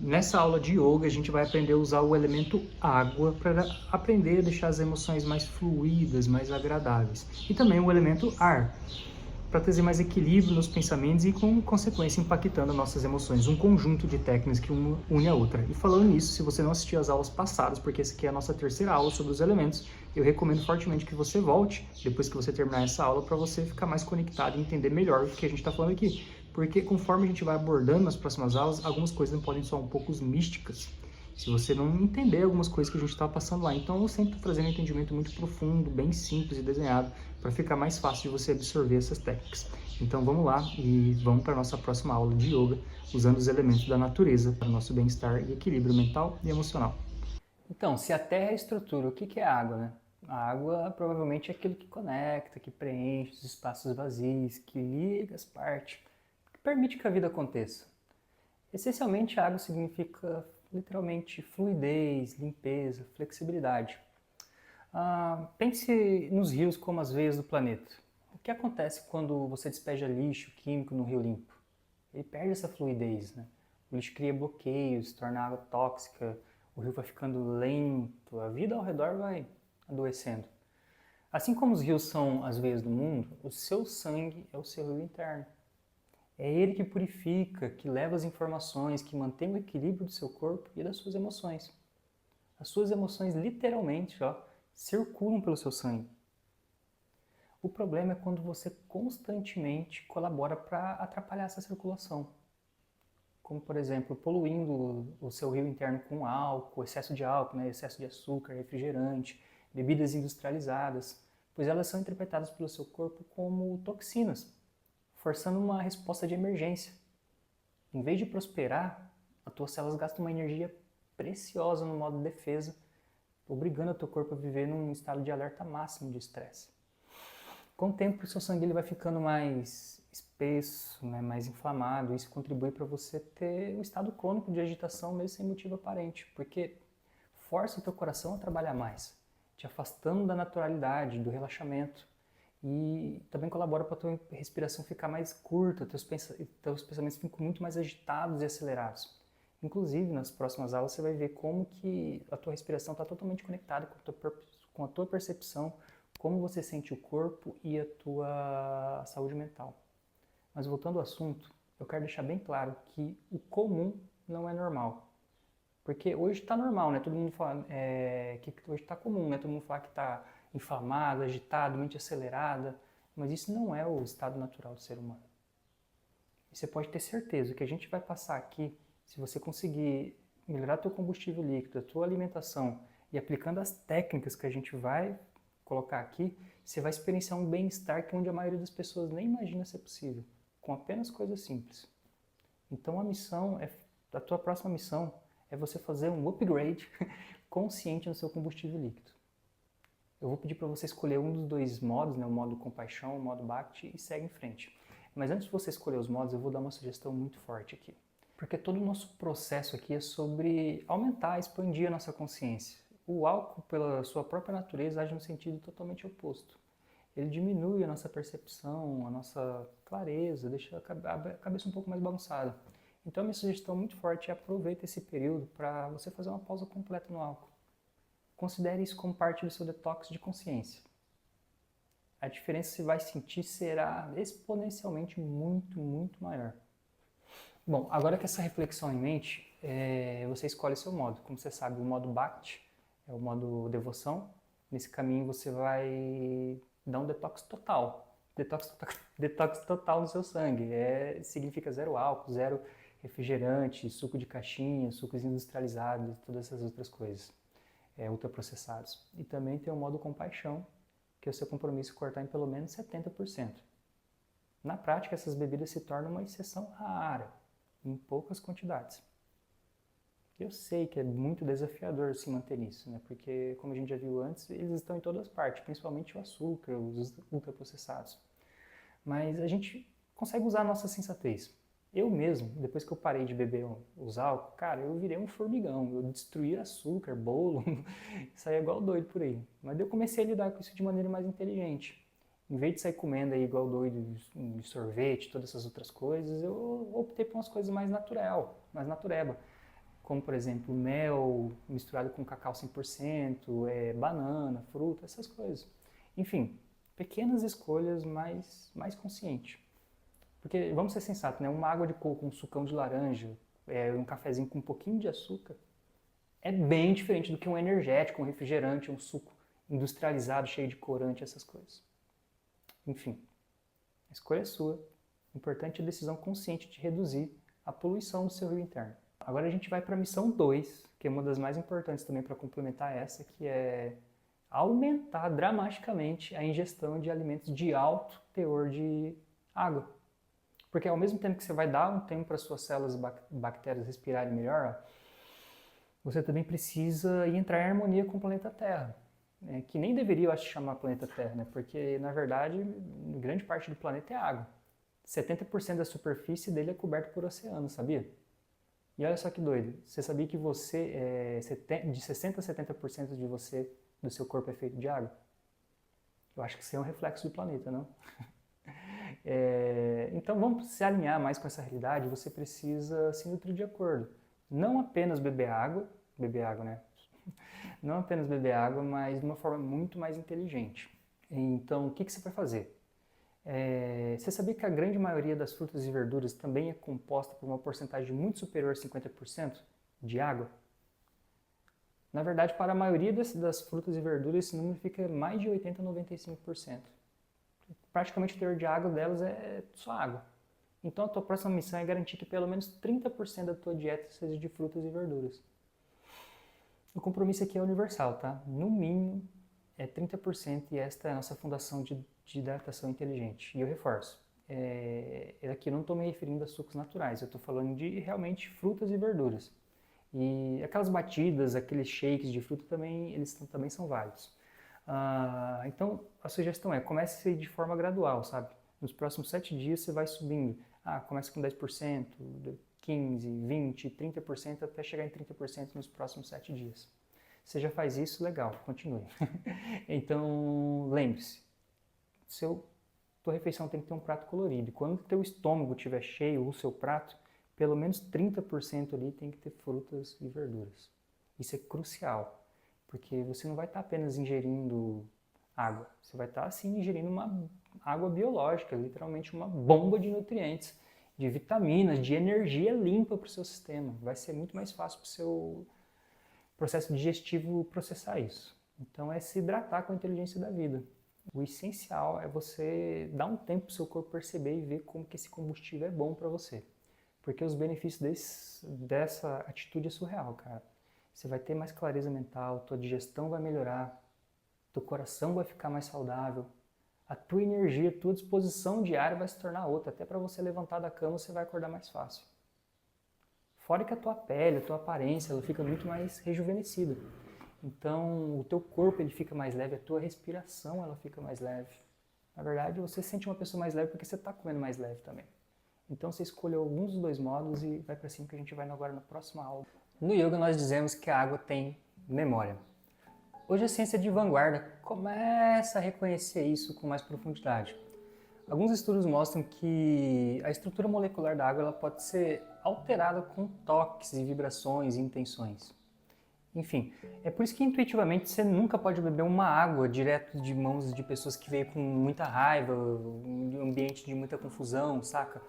Nessa aula de yoga, a gente vai aprender a usar o elemento água para aprender a deixar as emoções mais fluídas, mais agradáveis. E também o elemento ar, para trazer mais equilíbrio nos pensamentos e, com consequência, impactando nossas emoções. Um conjunto de técnicas que uma une a outra. E falando nisso, se você não assistiu às aulas passadas, porque essa aqui é a nossa terceira aula sobre os elementos, eu recomendo fortemente que você volte, depois que você terminar essa aula, para você ficar mais conectado e entender melhor o que a gente está falando aqui. Porque conforme a gente vai abordando nas próximas aulas, algumas coisas podem soar um pouco místicas, se você não entender algumas coisas que a gente está passando lá. Então eu sempre estou trazendo um entendimento muito profundo, bem simples e desenhado, para ficar mais fácil de você absorver essas técnicas. Então vamos lá e vamos para a nossa próxima aula de yoga, usando os elementos da natureza para o nosso bem-estar e equilíbrio mental e emocional. Então, se a Terra é a estrutura, o que é a água, né? A água provavelmente é aquilo que conecta, que preenche os espaços vazios, que liga as partes, que permite que a vida aconteça. Essencialmente, a água significa literalmente fluidez, limpeza, flexibilidade. Pense nos rios como as veias do planeta. O que acontece quando você despeja lixo químico no rio limpo? Ele perde essa fluidez, né? O lixo cria bloqueios, torna a água tóxica, o rio vai ficando lento, a vida ao redor vai adoecendo. Assim como os rios são as veias do mundo, o seu sangue é o seu rio interno. É ele que purifica, que leva as informações, que mantém o equilíbrio do seu corpo e das suas emoções. As suas emoções literalmente circulam pelo seu sangue. O problema é quando você constantemente colabora para atrapalhar essa circulação. Como, por exemplo, poluindo o seu rio interno com álcool, excesso de álcool, né, excesso de açúcar, refrigerante, bebidas industrializadas, pois elas são interpretadas pelo seu corpo como toxinas, forçando uma resposta de emergência. Em vez de prosperar, as tuas células gastam uma energia preciosa no modo de defesa, obrigando o teu corpo a viver num estado de alerta máximo de estresse. Com o tempo, o seu sangue ele vai ficando mais espesso, né, mais inflamado. Isso contribui para você ter um estado crônico de agitação, mesmo sem motivo aparente, porque força o teu coração a trabalhar mais, te afastando da naturalidade, do relaxamento. E também colabora para a tua respiração ficar mais curta, teus pensamentos ficam muito mais agitados e acelerados. Inclusive, nas próximas aulas você vai ver como que a tua respiração está totalmente conectada com a tua percepção, como você sente o corpo e a tua saúde mental. Mas voltando ao assunto, eu quero deixar bem claro que o comum não é normal. Porque hoje está normal, né? Todo mundo fala que hoje está comum, né? Todo mundo fala que está inflamado, agitado, mente acelerada, mas isso não é o estado natural do ser humano. E você pode ter certeza que a gente vai passar aqui, se você conseguir melhorar teu combustível líquido, a tua alimentação e aplicando as técnicas que a gente vai colocar aqui, você vai experienciar um bem-estar que onde a maioria das pessoas nem imagina ser possível, com apenas coisas simples. Então a tua próxima missão é você fazer um upgrade consciente no seu combustível líquido. Eu vou pedir para você escolher um dos dois modos, né, o modo compaixão, o modo Bhakti, e segue em frente. Mas antes de você escolher os modos, eu vou dar uma sugestão muito forte aqui. Porque todo o nosso processo aqui é sobre aumentar, expandir a nossa consciência. O álcool, pela sua própria natureza, age no sentido totalmente oposto. Ele diminui a nossa percepção, a nossa clareza, deixa a cabeça um pouco mais bagunçada. Então, a minha sugestão muito forte é aproveite esse período para você fazer uma pausa completa no álcool. Considere isso como parte do seu detox de consciência. A diferença que você vai sentir será exponencialmente muito, muito maior. Bom, agora com essa reflexão em mente, você escolhe seu modo. Como você sabe, o modo Bhakti é o modo devoção. Nesse caminho você vai dar um detox total. Detox total no seu sangue. Significa zero álcool, zero refrigerante, suco de caixinha, sucos industrializados, todas essas outras coisas. Ultraprocessados. E também tem o modo compaixão, que é o seu compromisso cortar em pelo menos 70%. Na prática, essas bebidas se tornam uma exceção rara, em poucas quantidades. Eu sei que é muito desafiador se manter nisso, né? Porque, como a gente já viu antes, eles estão em todas as partes, principalmente o açúcar, os ultraprocessados. Mas a gente consegue usar a nossa sensatez. Eu mesmo, depois que eu parei de beber os álcool, cara, eu virei um formigão. Eu destruía açúcar, bolo, saía igual doido por aí. Mas eu comecei a lidar com isso de maneira mais inteligente. Em vez de sair comendo aí igual doido de sorvete, todas essas outras coisas, eu optei por umas coisas mais natureba. como por exemplo mel misturado com cacau 100%, banana, fruta, essas coisas. Enfim, pequenas escolhas mais conscientes. Porque, vamos ser sensatos, né? Uma água de coco, um sucão de laranja, um cafezinho com um pouquinho de açúcar, é bem diferente do que um energético, um refrigerante, um suco industrializado, cheio de corante, essas coisas. Enfim, a escolha é sua. O importante é a decisão consciente de reduzir a poluição do seu rio interno. Agora a gente vai para a missão 2, que é uma das mais importantes também para complementar essa, que é aumentar dramaticamente a ingestão de alimentos de alto teor de água. Porque ao mesmo tempo que você vai dar um tempo para suas células bactérias respirarem melhor, você também precisa entrar em harmonia com o planeta Terra. Que nem deveria, eu acho, chamar planeta Terra, né? Porque, na verdade, grande parte do planeta é água. 70% da superfície dele é coberto por oceano, sabia? E olha só que doido, você sabia que você, de 60% a 70% de você, do seu corpo é feito de água? Eu acho que isso é um reflexo do planeta, não? Então vamos se alinhar mais com essa realidade, você precisa se nutrir de acordo. Não apenas beber água, né? Não apenas beber água, mas de uma forma muito mais inteligente. Então, o que você vai fazer? Você sabia que a grande maioria das frutas e verduras também é composta por uma porcentagem muito superior a 50% de água? Na verdade, para a maioria das frutas e verduras, esse número fica mais de 80% a 95%. Praticamente o teor de água delas é só água. Então, a tua próxima missão é garantir que pelo menos 30% da tua dieta seja de frutas e verduras. O compromisso aqui é universal, tá? No mínimo é 30% e esta é a nossa fundação de hidratação inteligente. E eu reforço, aqui eu não estou me referindo a sucos naturais, eu estou falando de realmente frutas e verduras. E aquelas batidas, aqueles shakes de fruta também, eles também são válidos. Então a sugestão comece de forma gradual, sabe? Nos próximos 7 dias você vai subindo. Começa com 10%, 15%, 20%, 30% até chegar em 30% nos próximos 7 dias. Você já faz isso, legal, continue. Então, lembre-se, tua refeição tem que ter um prato colorido. E quando o teu estômago estiver cheio, o seu prato, pelo menos 30% ali tem que ter frutas e verduras. Isso é crucial, porque você não vai estar apenas ingerindo água, você vai estar, assim, ingerindo uma água biológica, literalmente uma bomba de nutrientes, de vitaminas, de energia limpa para o seu sistema. Vai ser muito mais fácil para o seu processo digestivo processar isso. Então é se hidratar com a inteligência da vida. O essencial é você dar um tempo para o seu corpo perceber e ver como que esse combustível é bom para você. Porque os benefícios dessa atitude é surreal, cara. Você vai ter mais clareza mental, tua digestão vai melhorar, teu coração vai ficar mais saudável, a tua energia, a tua disposição diária vai se tornar outra. Até para você levantar da cama você vai acordar mais fácil. Fora que a tua pele, a tua aparência, ela fica muito mais rejuvenescida. Então, o teu corpo ele fica mais leve, a tua respiração ela fica mais leve. Na verdade, você sente uma pessoa mais leve porque você está comendo mais leve também. Então, você escolheu alguns dos dois modos e vai para cima que a gente vai agora na próxima aula. No yoga, nós dizemos que a água tem memória. Hoje a ciência de vanguarda começa a reconhecer isso com mais profundidade. Alguns estudos mostram que a estrutura molecular da água ela pode ser alterada com toques e vibrações e intenções. Enfim, é por isso que intuitivamente você nunca pode beber uma água direto de mãos de pessoas que veio com muita raiva, um ambiente de muita confusão, saca?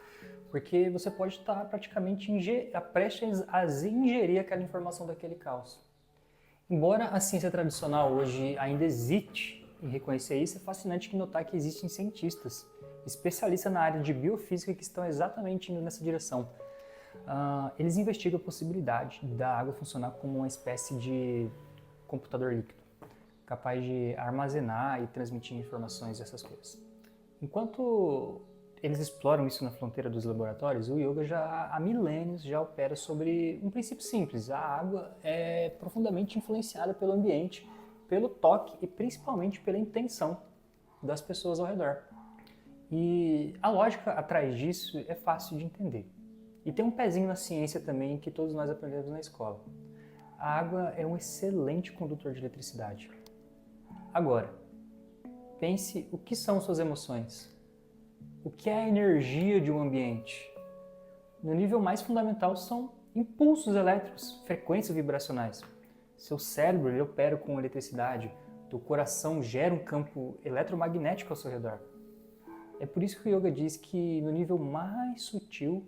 Porque você pode estar praticamente prestes a ingerir aquela informação daquele caos. Embora a ciência tradicional hoje ainda hesite em reconhecer isso, é fascinante notar que existem cientistas, especialistas na área de biofísica que estão exatamente indo nessa direção. Eles investigam a possibilidade da água funcionar como uma espécie de computador líquido, capaz de armazenar e transmitir informações e essas coisas. Enquanto eles exploram isso na fronteira dos laboratórios, o yoga já há milênios já opera sobre um princípio simples. A água é profundamente influenciada pelo ambiente, pelo toque e principalmente pela intenção das pessoas ao redor. E a lógica atrás disso é fácil de entender. E tem um pezinho na ciência também que todos nós aprendemos na escola. A água é um excelente condutor de eletricidade. Agora, pense o que são suas emoções. O que é a energia de um ambiente? No nível mais fundamental são impulsos elétricos, frequências vibracionais. Seu cérebro ele opera com eletricidade, teu coração gera um campo eletromagnético ao seu redor. É por isso que o yoga diz que no nível mais sutil,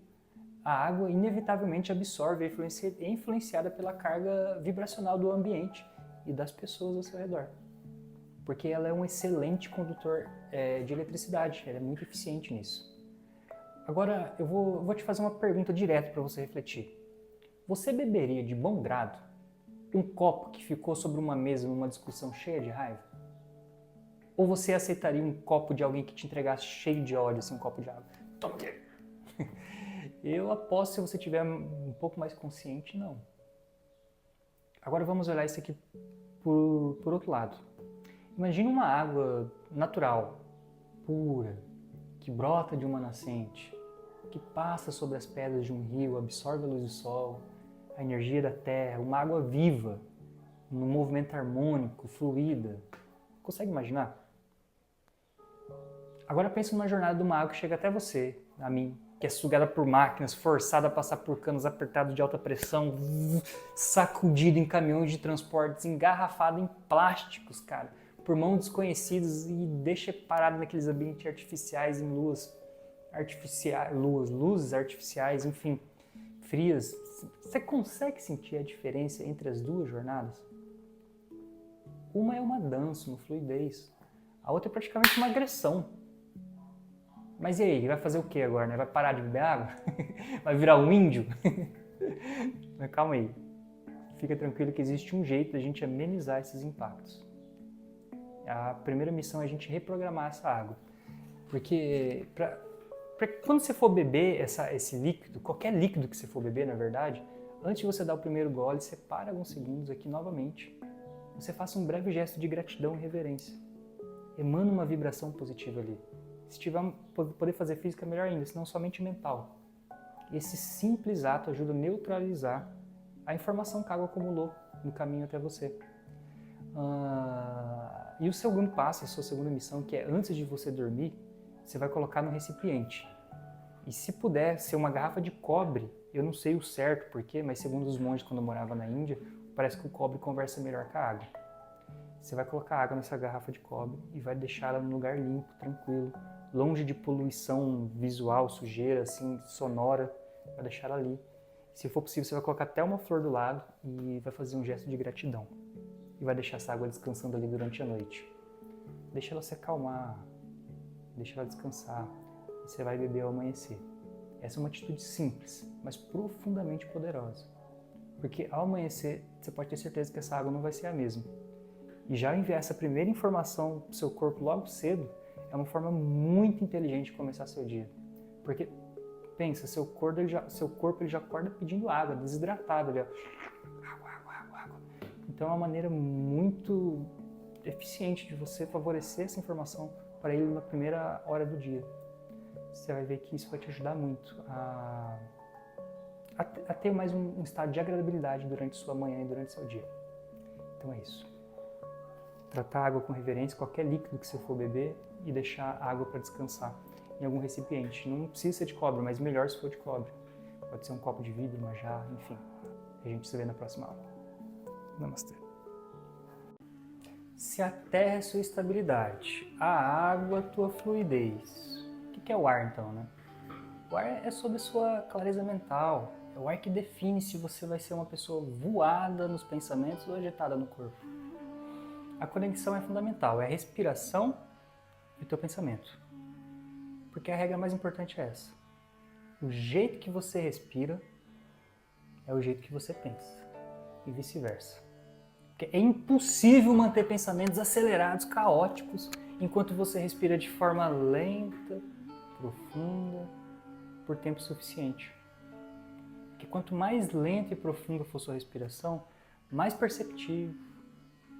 a água inevitavelmente absorve e é influenciada pela carga vibracional do ambiente e das pessoas ao seu redor. Porque ela é um excelente condutor de eletricidade, ela é muito eficiente nisso. Agora, eu vou te fazer uma pergunta direta para você refletir. Você beberia de bom grado um copo que ficou sobre uma mesa numa discussão cheia de raiva? Ou você aceitaria um copo de alguém que te entregasse cheio de ódio, assim, um copo de água? Toma aqui! Eu aposto, se você estiver um pouco mais consciente, não. Agora vamos olhar isso aqui por outro lado. Imagina uma água natural, pura, que brota de uma nascente, que passa sobre as pedras de um rio, absorve a luz do sol, a energia da terra, uma água viva, num movimento harmônico, fluida. Consegue imaginar? Agora pensa numa jornada de uma água que chega até você, a mim, que é sugada por máquinas, forçada a passar por canos apertados de alta pressão, sacudida em caminhões de transportes, engarrafada em plásticos, cara, por mãos desconhecidas e deixa parado naqueles ambientes artificiais, em luzes artificiais, enfim, frias. Você consegue sentir a diferença entre as duas jornadas? Uma é uma dança, uma fluidez. A outra é praticamente uma agressão. Mas e aí, vai fazer o que agora, né? Vai parar de beber água? Vai virar um índio? Mas calma aí. Fica tranquilo que existe um jeito da gente amenizar esses impactos. A primeira missão é a gente reprogramar essa água. Porque quando você for beber esse líquido, qualquer líquido que você for beber, na verdade, antes de você dar o primeiro gole, você para alguns segundos aqui novamente. Você faça um breve gesto de gratidão e reverência. Emana uma vibração positiva ali. Se tiver poder fazer física, melhor ainda, senão somente mental. Esse simples ato ajuda a neutralizar a informação que a água acumulou no caminho até você. E o segundo passo, a sua segunda missão, que é antes de você dormir, você vai colocar no recipiente. E se puder ser uma garrafa de cobre, eu não sei o certo porquê, mas segundo os monges quando eu morava na Índia, parece que o cobre conversa melhor com a água. Você vai colocar água nessa garrafa de cobre e vai deixar ela num lugar limpo, tranquilo, longe de poluição visual, sujeira, assim, sonora, vai deixar ela ali. Se for possível, você vai colocar até uma flor do lado e vai fazer um gesto de gratidão. E vai deixar essa água descansando ali durante a noite. Deixa ela se acalmar, deixa ela descansar e você vai beber ao amanhecer. Essa é uma atitude simples, mas profundamente poderosa. Porque ao amanhecer, você pode ter certeza que essa água não vai ser a mesma. E já enviar essa primeira informação para o seu corpo logo cedo é uma forma muito inteligente de começar seu dia. Porque, pensa, seu corpo ele já acorda pedindo água, desidratado. Água. Então é uma maneira muito eficiente de você favorecer essa informação para ele na primeira hora do dia. Você vai ver que isso vai te ajudar muito a ter mais um estado de agradabilidade durante sua manhã e durante seu dia. Então é isso. Tratar a água com reverência, qualquer líquido que você for beber, e deixar a água para descansar em algum recipiente. Não precisa ser de cobre, mas melhor se for de cobre. Pode ser um copo de vidro, uma jarra, enfim. A gente se vê na próxima aula. Namastê. Se a terra é sua estabilidade, a água tua fluidez. O que é o ar então, né? O ar é sobre sua clareza mental. É o ar que define se você vai ser uma pessoa voada nos pensamentos ou agitada no corpo. A conexão é fundamental, é a respiração e o teu pensamento. Porque a regra mais importante é essa. O jeito que você respira é o jeito que você pensa. E vice-versa. Porque é impossível manter pensamentos acelerados, caóticos, enquanto você respira de forma lenta, profunda, por tempo suficiente. Porque quanto mais lenta e profunda for sua respiração, mais perceptivo,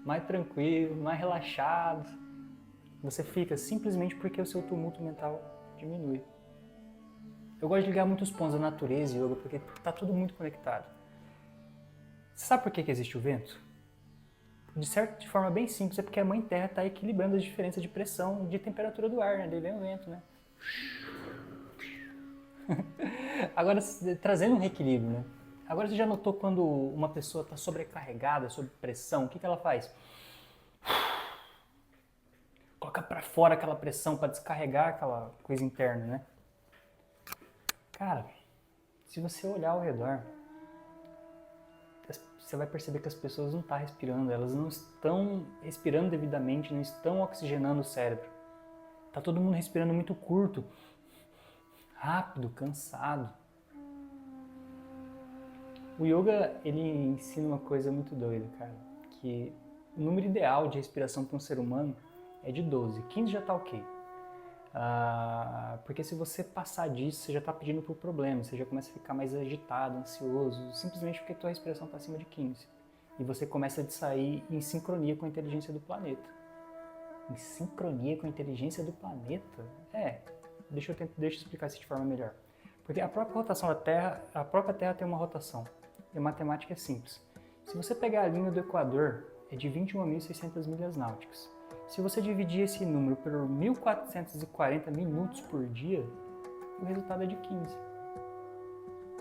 mais tranquilo, mais relaxado você fica, simplesmente porque o seu tumulto mental diminui. Eu gosto de ligar muitos pontos da natureza e yoga porque está tudo muito conectado. Você sabe por que existe o vento? De forma bem simples, é porque a Mãe Terra está equilibrando as diferenças de pressão, de temperatura do ar, né? Daí vem o vento, né? Agora, trazendo um reequilíbrio, né? Agora você já notou quando uma pessoa está sobrecarregada, sob pressão, o que ela faz? Coloca para fora aquela pressão para descarregar aquela coisa interna, né? Cara, se você olhar ao redor, você vai perceber que as pessoas não estão respirando, elas não estão respirando devidamente, não estão oxigenando o cérebro. Tá todo mundo respirando muito curto, rápido, cansado. O yoga, ele ensina uma coisa muito doida, cara, que o número ideal de respiração para um ser humano é de 12, 15 já tá ok. Porque se você passar disso, você já está pedindo por problema, você já começa a ficar mais agitado, ansioso, simplesmente porque a tua respiração está acima de 15. E você começa a sair em sincronia com a inteligência do planeta. Em sincronia com a inteligência do planeta? Deixa eu explicar isso de forma melhor. Porque a própria rotação da Terra, a própria Terra tem uma rotação. E a matemática é simples. Se você pegar a linha do Equador, é de 21.600 milhas náuticas. Se você dividir esse número por 1.440 minutos por dia, o resultado é de 15.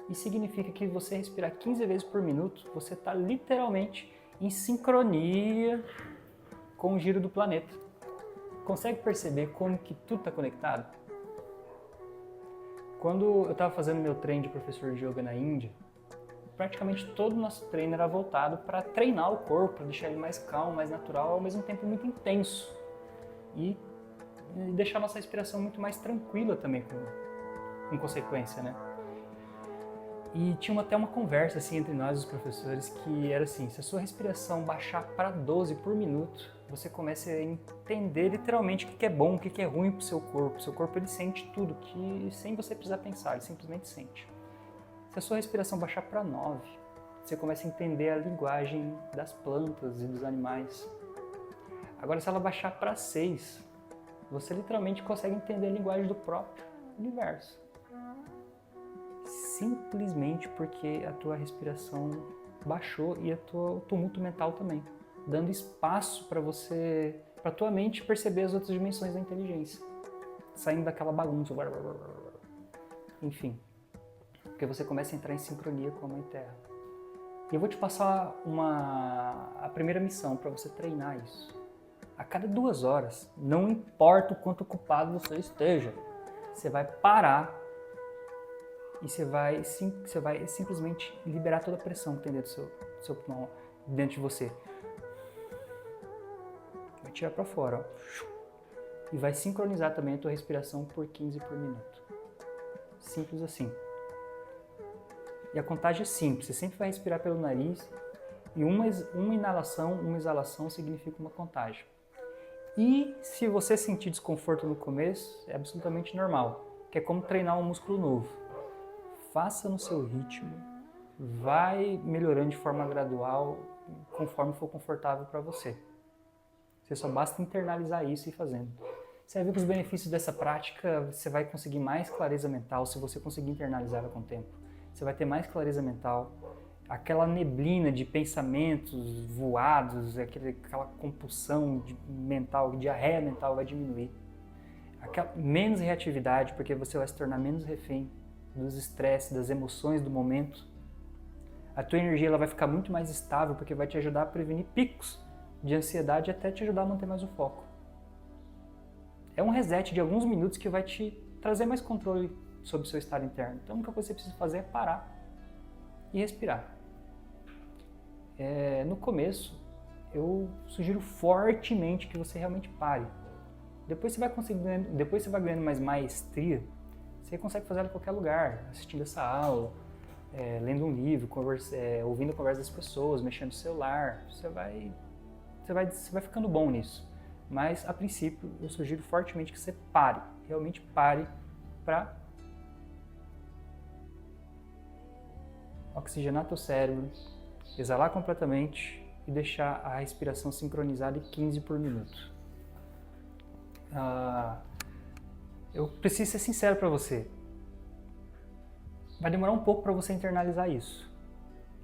Isso significa que você respirar 15 vezes por minuto, você está literalmente em sincronia com o giro do planeta. Consegue perceber como que tudo está conectado? Quando eu estava fazendo meu treino de professor de yoga na Índia, praticamente todo o nosso treino era voltado para treinar o corpo, para deixar ele mais calmo, mais natural, ao mesmo tempo muito intenso. E deixar a nossa respiração muito mais tranquila também, com consequência, né? E tinha até uma conversa assim, entre nós, os professores, que era assim, se a sua respiração baixar para 12 por minuto, você começa a entender literalmente o que é bom, o que é ruim para o seu corpo. O seu corpo ele sente tudo, que sem você precisar pensar, ele simplesmente sente. Se a sua respiração baixar para 9, você começa a entender a linguagem das plantas e dos animais. Agora, se ela baixar para 6, você literalmente consegue entender a linguagem do próprio universo. Simplesmente porque a tua respiração baixou e o tumulto mental também, dando espaço para tua mente perceber as outras dimensões da inteligência, saindo daquela bagunça. Enfim. Porque você começa a entrar em sincronia com a Mãe Terra. E eu vou te passar a primeira missão para você treinar isso. A cada 2 horas, não importa o quanto ocupado você esteja, você vai parar e você vai simplesmente liberar toda a pressão que tem dentro do seu pulmão, dentro de você. Vai tirar para fora, ó. E vai sincronizar também a tua respiração por 15 por minuto. Simples assim. E a contagem é simples, você sempre vai respirar pelo nariz e uma inalação, uma exalação significa uma contagem. E se você sentir desconforto no começo, é absolutamente normal, que é como treinar um músculo novo. Faça no seu ritmo, vai melhorando de forma gradual, conforme for confortável para você. Você só basta internalizar isso e ir fazendo. Você vai ver que os benefícios dessa prática, você vai conseguir mais clareza mental se você conseguir internalizar ela com o tempo. Você vai ter mais clareza mental, aquela neblina de pensamentos voados, aquela compulsão mental, diarreia mental vai diminuir. Menos reatividade, porque você vai se tornar menos refém dos estresses, das emoções do momento. A tua energia ela vai ficar muito mais estável, porque vai te ajudar a prevenir picos de ansiedade e até te ajudar a manter mais o foco. É um reset de alguns minutos que vai te trazer mais controle sobre o seu estado interno. Então, a única coisa que você precisa fazer é parar e respirar. No começo, eu sugiro fortemente que você realmente pare. Depois você vai ganhando mais maestria, você consegue fazer ela em qualquer lugar, assistindo essa aula, lendo um livro, ouvindo a conversa das pessoas, mexendo no celular. Você vai ficando bom nisso. Mas, a princípio, eu sugiro fortemente que você pare, realmente pare para oxigenar teu cérebro, exalar completamente e deixar a respiração sincronizada em 15 por minuto. Eu preciso ser sincero para você. Vai demorar um pouco para você internalizar isso.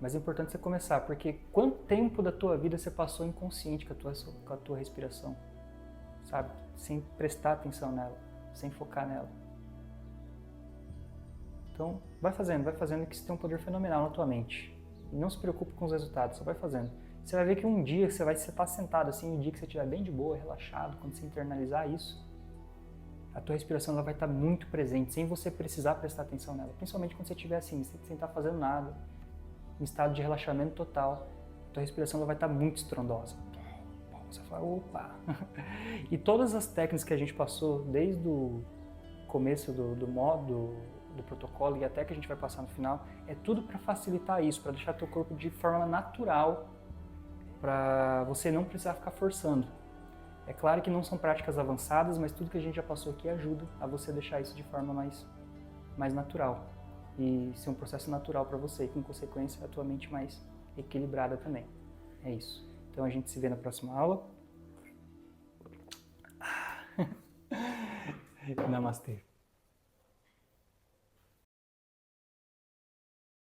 Mas é importante você começar, porque quanto tempo da tua vida você passou inconsciente com a tua respiração? Sabe? Sem prestar atenção nela, sem focar nela. Então, vai fazendo que isso tem um poder fenomenal na tua mente. E não se preocupe com os resultados, só vai fazendo. Você vai ver que um dia você vai estar sentado assim, um dia que você estiver bem de boa, relaxado, quando você internalizar isso, a tua respiração ela vai estar muito presente, sem você precisar prestar atenção nela. Principalmente quando você estiver assim, sem estar fazendo nada, em estado de relaxamento total, a tua respiração ela vai estar muito estrondosa. Você fala, opa! E todas as técnicas que a gente passou, desde o começo do protocolo e até que a gente vai passar no final, é tudo para facilitar isso, para deixar teu corpo de forma natural, para você não precisar ficar forçando. É claro que não são práticas avançadas, mas tudo que a gente já passou aqui ajuda a você deixar isso de forma mais natural e ser um processo natural para você e, com consequência, a tua mente mais equilibrada também. É isso. Então a gente se vê na próxima aula. Namastê.